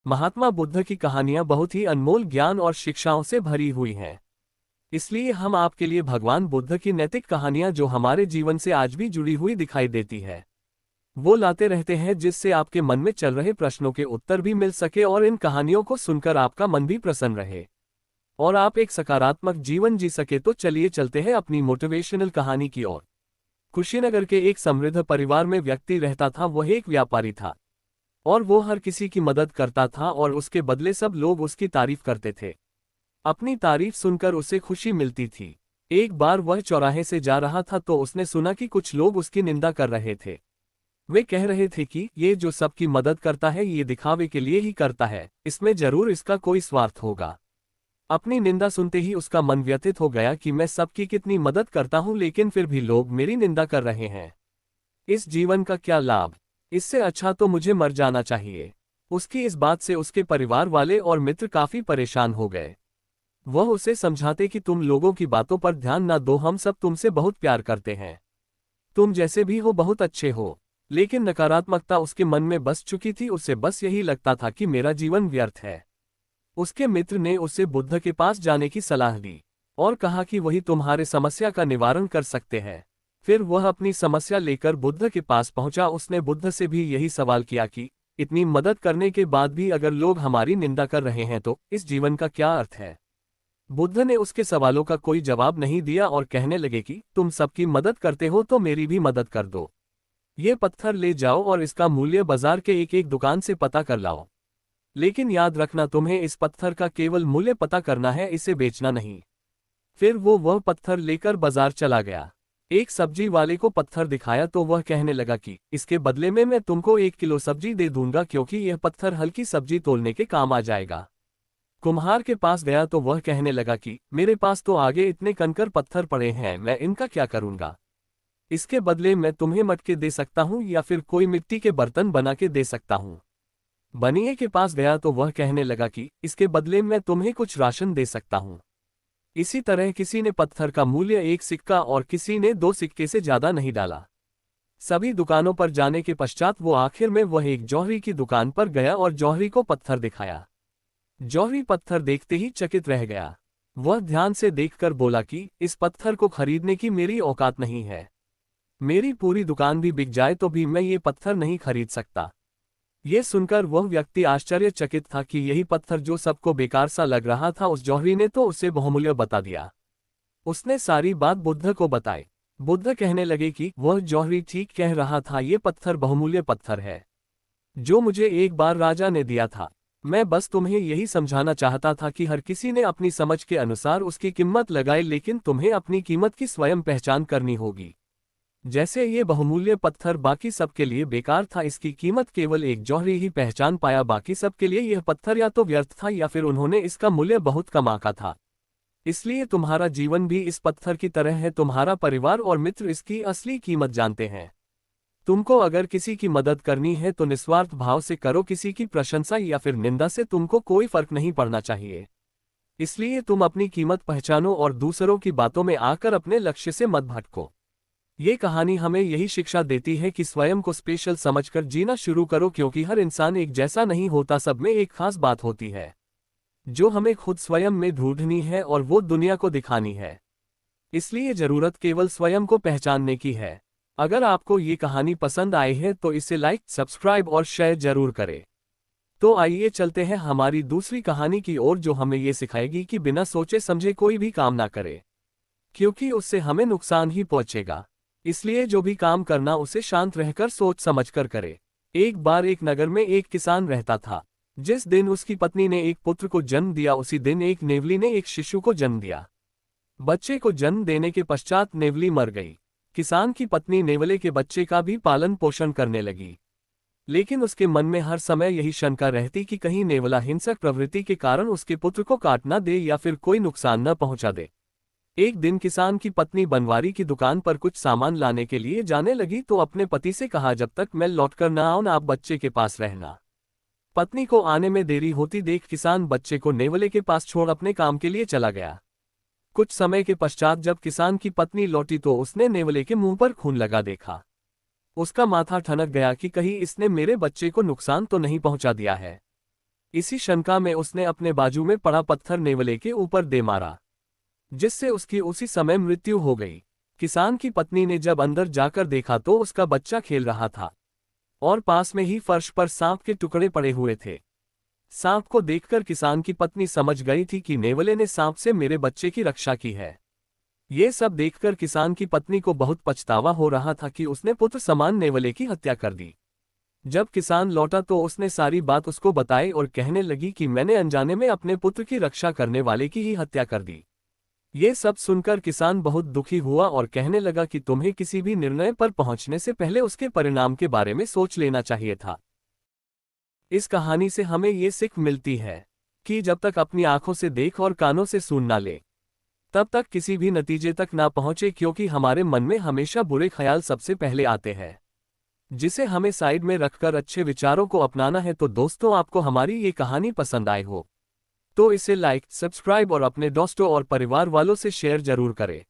महात्मा बुद्ध की कहानियां बहुत ही अनमोल ज्ञान और शिक्षाओं से भरी हुई हैं। इसलिए हम आपके लिए भगवान बुद्ध की नैतिक कहानियां जो हमारे जीवन से आज भी जुड़ी हुई दिखाई देती है वो लाते रहते हैं, जिससे आपके मन में चल रहे प्रश्नों के उत्तर भी मिल सके और इन कहानियों को सुनकर आपका मन भी प्रसन्न रहे और आप एक सकारात्मक जीवन जी सके। तो चलिए चलते हैं अपनी मोटिवेशनल कहानी की ओर। कुशीनगर के एक समृद्ध परिवार में व्यक्ति रहता था। वह एक व्यापारी था और वो हर किसी की मदद करता था और उसके बदले सब लोग उसकी तारीफ करते थे। अपनी तारीफ सुनकर उसे खुशी मिलती थी। एक बार वह चौराहे से जा रहा था तो उसने सुना कि कुछ लोग उसकी निंदा कर रहे थे। वे कह रहे थे कि ये जो सबकी मदद करता है ये दिखावे के लिए ही करता है, इसमें जरूर इसका कोई स्वार्थ होगा। अपनी निंदा सुनते ही उसका मन व्यथित हो गया कि मैं सबकी कितनी मदद करता हूं लेकिन फिर भी लोग मेरी निंदा कर रहे हैं। इस जीवन का क्या लाभ, इससे अच्छा तो मुझे मर जाना चाहिए। उसकी इस बात से उसके परिवार वाले और मित्र काफी परेशान हो गए। वह उसे समझाते कि तुम लोगों की बातों पर ध्यान न दो, हम सब तुमसे बहुत प्यार करते हैं, तुम जैसे भी हो बहुत अच्छे हो। लेकिन नकारात्मकता उसके मन में बस चुकी थी। उसे बस यही लगता था कि मेरा जीवन व्यर्थ है। उसके मित्र ने उसे बुद्ध के पास जाने की सलाह दी और कहा कि वही तुम्हारे समस्या का निवारण कर सकते हैं। फिर वह अपनी समस्या लेकर बुद्ध के पास पहुंचा। उसने बुद्ध से भी यही सवाल किया कि इतनी मदद करने के बाद भी अगर लोग हमारी निंदा कर रहे हैं तो इस जीवन का क्या अर्थ है। बुद्ध ने उसके सवालों का कोई जवाब नहीं दिया और कहने लगे कि तुम सबकी मदद करते हो तो मेरी भी मदद कर दो। ये पत्थर ले जाओ और इसका मूल्य बाजार के एक एक दुकान से पता कर लाओ। लेकिन याद रखना, तुम्हें इस पत्थर का केवल मूल्य पता करना है, इसे बेचना नहीं। फिर वो वह पत्थर लेकर बाजार चला गया। एक सब्जी वाले को पत्थर दिखाया तो वह कहने लगा कि इसके बदले में मैं तुमको 1 किलो सब्जी दे दूंगा क्योंकि यह पत्थर हल्की सब्जी तोलने के काम आ जाएगा। कुम्हार के पास गया तो वह कहने लगा कि मेरे पास तो आगे इतने कंकर पत्थर पड़े हैं, मैं इनका क्या करूंगा। इसके बदले मैं तुम्हें मटके दे सकता हूं या फिर कोई मिट्टी के बर्तन बना के दे सकता हूं। बनिए के पास गया तो वह कहने लगा कि इसके बदले मैं तुम्हें कुछ राशन दे सकता हूं। इसी तरह किसी ने पत्थर का मूल्य 1 सिक्का और किसी ने 2 सिक्के से ज्यादा नहीं डाला। सभी दुकानों पर जाने के पश्चात वो आखिर में वह एक जौहरी की दुकान पर गया और जौहरी को पत्थर दिखाया। जौहरी पत्थर देखते ही चकित रह गया। वह ध्यान से देखकर बोला कि इस पत्थर को खरीदने की मेरी औकात नहीं है। मेरी पूरी दुकान भी बिक जाए तो भी मैं ये पत्थर नहीं खरीद सकता। ये सुनकर वह व्यक्ति आश्चर्यचकित था कि यही पत्थर जो सबको बेकार सा लग रहा था उस जौहरी ने तो उसे बहुमूल्य बता दिया। उसने सारी बात बुद्ध को बताई। बुद्ध कहने लगे कि वह जौहरी ठीक कह रहा था, ये पत्थर बहुमूल्य पत्थर है जो मुझे एक बार राजा ने दिया था। मैं बस तुम्हें यही समझाना चाहता था कि हर किसी ने अपनी समझ के अनुसार उसकी कीमत लगाई, लेकिन तुम्हें अपनी कीमत की स्वयं पहचान करनी होगी। जैसे ये बहुमूल्य पत्थर बाकी सबके लिए बेकार था, इसकी कीमत केवल एक जौहरी ही पहचान पाया। बाकी सबके लिए यह पत्थर या तो व्यर्थ था या फिर उन्होंने इसका मूल्य बहुत कम आंका था। इसलिए तुम्हारा जीवन भी इस पत्थर की तरह है। तुम्हारा परिवार और मित्र इसकी असली कीमत जानते हैं। तुमको अगर किसी की मदद करनी है तो निस्वार्थ भाव से करो। किसी की प्रशंसा या फिर निंदा से तुमको कोई फर्क नहीं पड़ना चाहिए। इसलिए तुम अपनी कीमत पहचानो और दूसरों की बातों में आकर अपने लक्ष्य से मत भटको। ये कहानी हमें यही शिक्षा देती है कि स्वयं को स्पेशल समझकर जीना शुरू करो, क्योंकि हर इंसान एक जैसा नहीं होता। सब में एक खास बात होती है जो हमें खुद स्वयं में ढूंढनी है और वो दुनिया को दिखानी है। इसलिए जरूरत केवल स्वयं को पहचानने की है। अगर आपको ये कहानी पसंद आई है तो इसे लाइक, सब्सक्राइब और शेयर जरूर करें। तो आइए चलते हैं हमारी दूसरी कहानी की ओर, जो हमें ये सिखाएगी कि बिना सोचे समझे कोई भी काम ना करे, क्योंकि उससे हमें नुकसान ही पहुंचेगा। इसलिए जो भी काम करना उसे शांत रहकर सोच समझकर करे। एक बार एक नगर में एक किसान रहता था। जिस दिन उसकी पत्नी ने एक पुत्र को जन्म दिया उसी दिन एक नेवली ने एक शिशु को जन्म दिया। बच्चे को जन्म देने के पश्चात नेवली मर गई। किसान की पत्नी नेवले के बच्चे का भी पालन पोषण करने लगी, लेकिन उसके मन में हर समय यही शंका रहती कि कहीं नेवला हिंसक प्रवृत्ति के कारण उसके पुत्र को काट न दे या फिर कोई नुकसान न पहुंचा दे। एक दिन किसान की पत्नी बनवारी की दुकान पर कुछ सामान लाने के लिए जाने लगी तो अपने पति से कहा, जब तक मैं लौटकर न आऊं आप बच्चे के पास रहना। पत्नी को आने में देरी होती देख किसान बच्चे को नेवले के पास छोड़ अपने काम के लिए चला गया। कुछ समय के पश्चात जब किसान की पत्नी लौटी तो उसने नेवले के मुंह पर खून लगा देखा। उसका माथा ठनक गया कि कहीं इसने मेरे बच्चे को नुकसान तो नहीं पहुंचा दिया है। इसी शंका में उसने अपने बाजू में पड़ा पत्थर नेवले के ऊपर दे मारा, जिससे उसकी उसी समय मृत्यु हो गई। किसान की पत्नी ने जब अंदर जाकर देखा तो उसका बच्चा खेल रहा था और पास में ही फर्श पर सांप के टुकड़े पड़े हुए थे। सांप को देखकर किसान की पत्नी समझ गई थी कि नेवले ने सांप से मेरे बच्चे की रक्षा की है। ये सब देखकर किसान की पत्नी को बहुत पछतावा हो रहा था कि उसने पुत्र समान नेवले की हत्या कर दी। जब किसान लौटा तो उसने सारी बात उसको बताई और कहने लगी कि मैंने अनजाने में अपने पुत्र की रक्षा करने वाले की ही हत्या कर दी। ये सब सुनकर किसान बहुत दुखी हुआ और कहने लगा कि तुम्हें किसी भी निर्णय पर पहुंचने से पहले उसके परिणाम के बारे में सोच लेना चाहिए था। इस कहानी से हमें ये सीख मिलती है कि जब तक अपनी आंखों से देख और कानों से सुन ना ले, तब तक किसी भी नतीजे तक ना पहुंचे, क्योंकि हमारे मन में हमेशा बुरे ख्याल सबसे पहले आते हैं, जिसे हमें साइड में रखकर अच्छे विचारों को अपनाना है। तो दोस्तों, आपको हमारी ये कहानी पसंद आई हो तो इसे लाइक, सब्सक्राइब और अपने दोस्तों और परिवार वालों से शेयर जरूर करें।